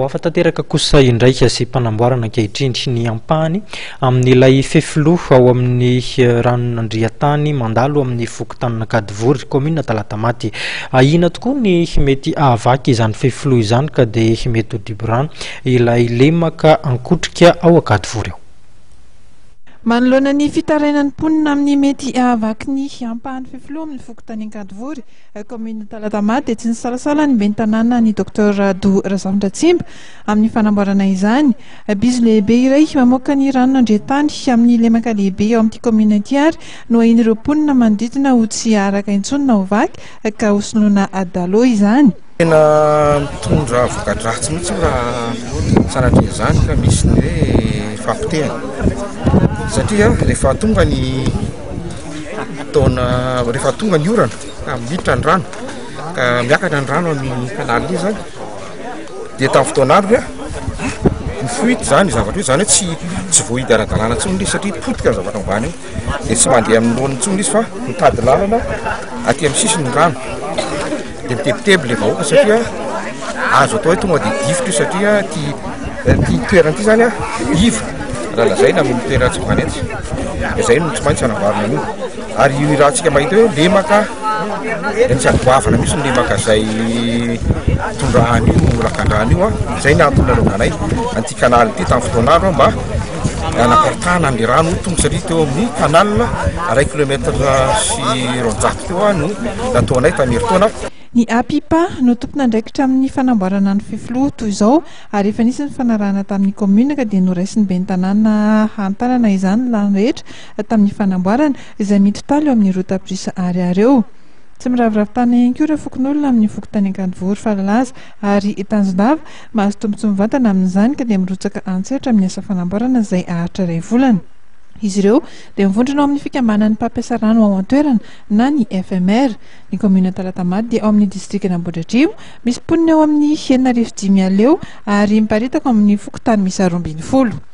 Afa-tanteraka kosa indraika sy mpanamboarana ankehitriny ny ampahany amin'ilay fefiloha ao amin'ny ranon'Andriatany mandalo amin'ny fokotanana Kadivory commune Talatamaty. Ina tokoa ny mety ahavaky izany fefiloha izany ka dia mety ho diborano ilay lemaka ankotrika ao Kadivory ao. Manoloana ny fitarainan'ny mponina amin'ny mety ahavaky ny ampahany fefiloha amin'ny fokontany Kadivory commune Talatamaty dia tsy nisalasala ny ben'ny tanàna ny Dr Razafintratsimba amin'ny fanamboarana izany. Bizy lehibe iray mamoaka ny ranon'Andriatany amin'ny lemaka lehibe ao amin'ity commune ity ary no hain'ireo mponina manodidina ho tsy araka intsony na ho vaky ka hosonoina adalo izany. Tena mitondra voka-dratsy mihitsy raha sanatria izany ka misy ny hoe fampitehana satria rehefa tonga ny taona rehefa tonga ny orana ka miditra ny rano ka miakatra ny rano amin'ny kanaly io zany dia tamin'ny fotoan'andro ny fuite zany zavatra io zany hoe tsy voahidy ara-dalàna intsony izy satria potika ny zavatra ambany io dia tsy mandeha amin'ny lohany intsony izy fa mitady lalana aty amin'ny sisiny ny rano dia mitebiteby le vahoaka satria azo atao hoe tonga dia difotra io satria ty toerana ity zany iva raha lazaina amin'ny toerana tsy manetsy izay no tsy maintsy anamboarana an'io ary io rahantsika mahita hoe lemaka dia tsy adoavana mihitsy ny lemaka izay tondrahany io rakan-drano io izay ny antony nanaovanay an'ity kanaly ity tamin'ny fotoan'andro mba anaportana amin'ny rano tonga satria teo amin'ny kanal 1 kilometra sy 200 teo no nataonay tamin'ny herintaona. Ny apipa no tompona andraikitra amin'ny fanamboarana ny fefiloha toy izao ary efa nisy ny fanarahana tamin'ny commune ka dia noraisin'ny ben'ny tanàna hantanana izany lany rehetra tamin'ny fanamboarana izay miditra talo eo amin'ny rotaprisa ariary eo. Tsy miraviravitana ihany koa ireo fokon'olona amin'ny fokontany Kadivory falalaza ary Tanjondava mahazo tombontsoa mivantana amin'izany ka dia mirotsaka an-tseratra amin'ny asa fanamboarana izay ahatra iray volana. Izy ireo dia mivondrona ao amin'ny fikambanan'ny mpampiasa rano ao an-toerana na ny FMR. Ny commune Talatamaty dia ao amin'ny distrikina Ambohidratrimo misy mponina eo amin'ny 9,5 eo ary miparitaka amin'ny fokontany misy 12.